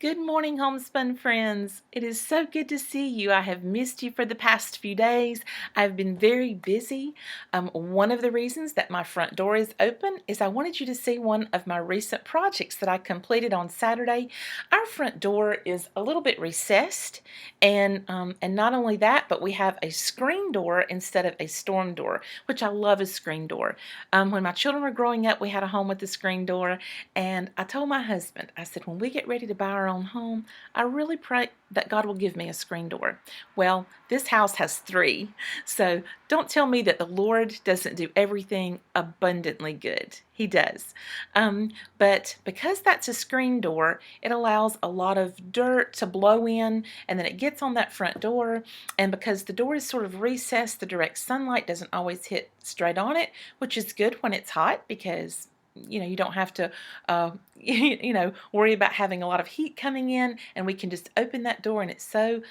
Good morning, homespun friends. It is so good to see you. I have missed you for the past few days. I've been very busy. One of the reasons that my front door is open is I wanted you to see one of my recent projects that I completed on Saturday. Our front door is a little bit recessed, and not only that, but we have a screen door instead of a storm door, which I love a screen door. When my children were growing up, we had a home with a screen door, and I told my husband, I said, when we get ready to buy our own home, I really pray that God will give me a screen door. Well, this house has three, so don't tell me that the Lord doesn't do everything abundantly good. He does. But because that's a screen door, it allows a lot of dirt to blow in, and then it gets on that front door. And because the door is sort of recessed, the direct sunlight doesn't always hit straight on it, which is good when it's hot because you don't have to worry about having a lot of heat coming in, and we can just open that door and it's so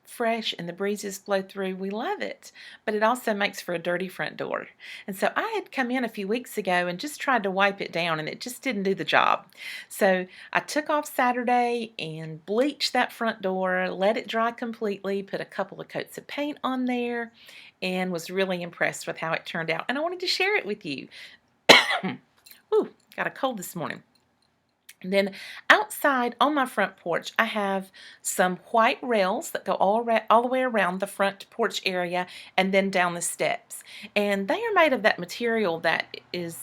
fresh and the breezes blow through. We love it, but it also makes for a dirty front door. And so I had come in a few weeks ago and just tried to wipe it down, and it just didn't do the job. So I took off Saturday and bleached that front door, let it dry completely, put a couple of coats of paint on there, and was really impressed with how it turned out, and I wanted to share it with you. Ooh, got a cold this morning. And then outside on my front porch, I have some white rails that go all the way around the front porch area and then down the steps. And they are made of that material that is,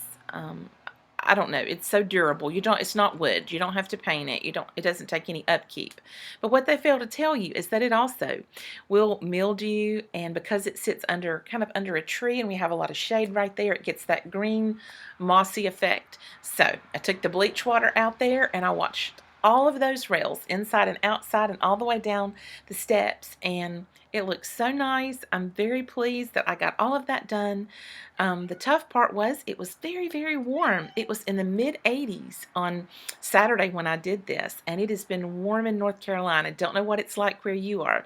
I don't know, it's so durable. It's not wood. You don't have to paint it. It doesn't take any upkeep. But what they fail to tell you is that it also will mildew, and because it sits kind of under a tree and we have a lot of shade right there, it gets that green mossy effect. So I took the bleach water out there and I washed all of those rails inside and outside and all the way down the steps, and it looks so nice. I'm very pleased that I got all of that done. The tough part was it was very, very warm. It was in the mid 80s on Saturday when I did this, and it has been warm in North Carolina. Don't know what it's like where you are.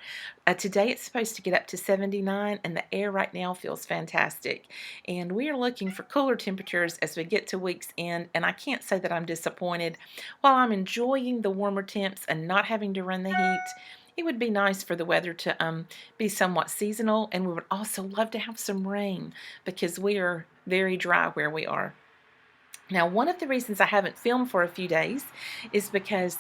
Today it's supposed to get up to 79, and the air right now feels fantastic. And we are looking for cooler temperatures as we get to week's end, and I can't say that I'm disappointed. While I'm enjoying the warmer temps and not having to run the heat, it would be nice for the weather to be somewhat seasonal, and we would also love to have some rain because we are very dry where we are. Now, one of the reasons I haven't filmed for a few days is because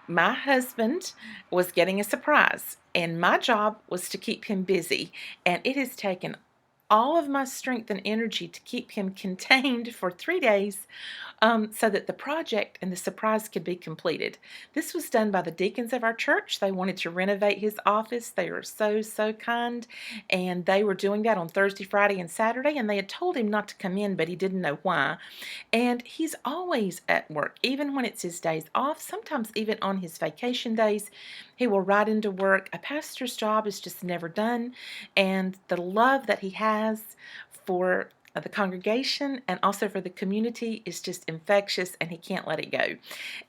my husband was getting a surprise, and my job was to keep him busy, and it has taken all of my strength and energy to keep him contained for 3 days, so that the project and the surprise could be completed. This was done by the deacons of our church. They wanted to renovate his office. They are so, so kind, and they were doing that on Thursday, Friday, and Saturday, and they had told him not to come in, but he didn't know why. And he's always at work, even when it's his days off, sometimes even on his vacation days. He will ride into work. A pastor's job is just never done, and the love that he has for the congregation and also for the community is just infectious, and he can't let it go.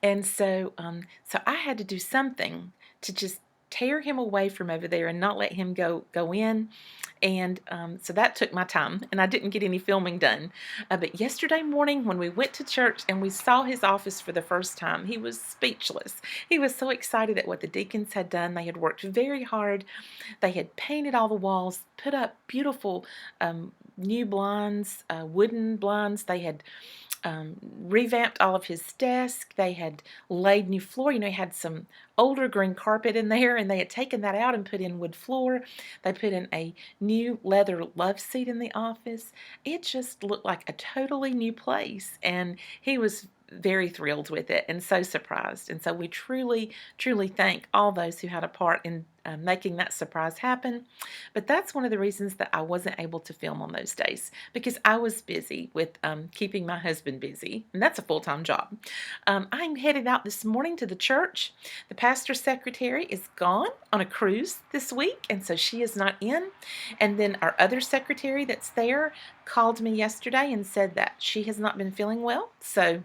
And so I had to do something to just tear him away from over there and not let him go in. And so that took my time, and I didn't get any filming done. But yesterday morning, when we went to church and we saw his office for the first time, he was speechless. He was so excited at what the deacons had done. They had worked very hard. They had painted all the walls, put up beautiful new blinds, wooden blinds. They had revamped all of his desk. They had laid new floor. He had some older green carpet in there, and they had taken that out and put in wood floor. They put in a new leather love seat in the office. It just looked like a totally new place, and he was very thrilled with it and so surprised. And so we truly, truly thank all those who had a part in making that surprise happen. But that's one of the reasons that I wasn't able to film on those days, because I was busy with keeping my husband busy, and that's a full-time job. I'm headed out this morning to the church. The pastor's secretary is gone on a cruise this week, and so she is not in. And then our other secretary that's there called me yesterday and said that she has not been feeling well. So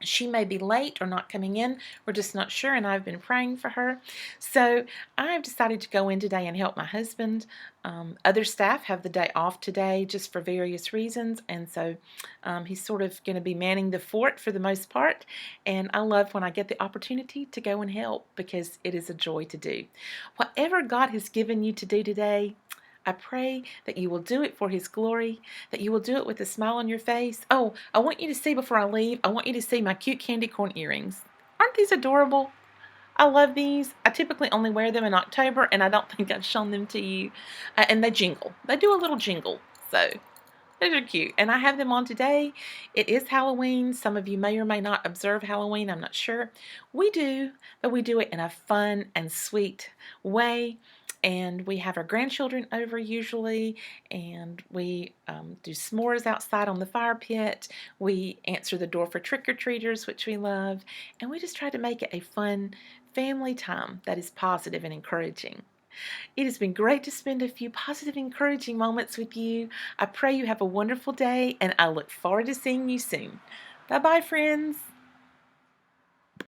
She may be late or not coming in. We're just not sure, and I've been praying for her. So I've decided to go in today and help my husband. Other staff have the day off today just for various reasons, and so he's sort of going to be manning the fort for the most part. And I love when I get the opportunity to go and help because it is a joy to do. Whatever God has given you to do today, I pray that you will do it for His glory, that you will do it with a smile on your face. Oh, I want you to see before I leave, I want you to see my cute candy corn earrings. Aren't these adorable? I love these. I typically only wear them in October, and I don't think I've shown them to you. And they jingle. They do a little jingle. So those are cute. And I have them on today. It is Halloween. Some of you may or may not observe Halloween. I'm not sure. We do, but we do it in a fun and sweet way. And we have our grandchildren over usually, and we do s'mores outside on the fire pit. We answer the door for trick-or-treaters, which we love, and we just try to make it a fun family time that is positive and encouraging. It has been great to spend a few positive, encouraging moments with you. I pray you have a wonderful day, and I look forward to seeing you soon. Bye-bye, friends.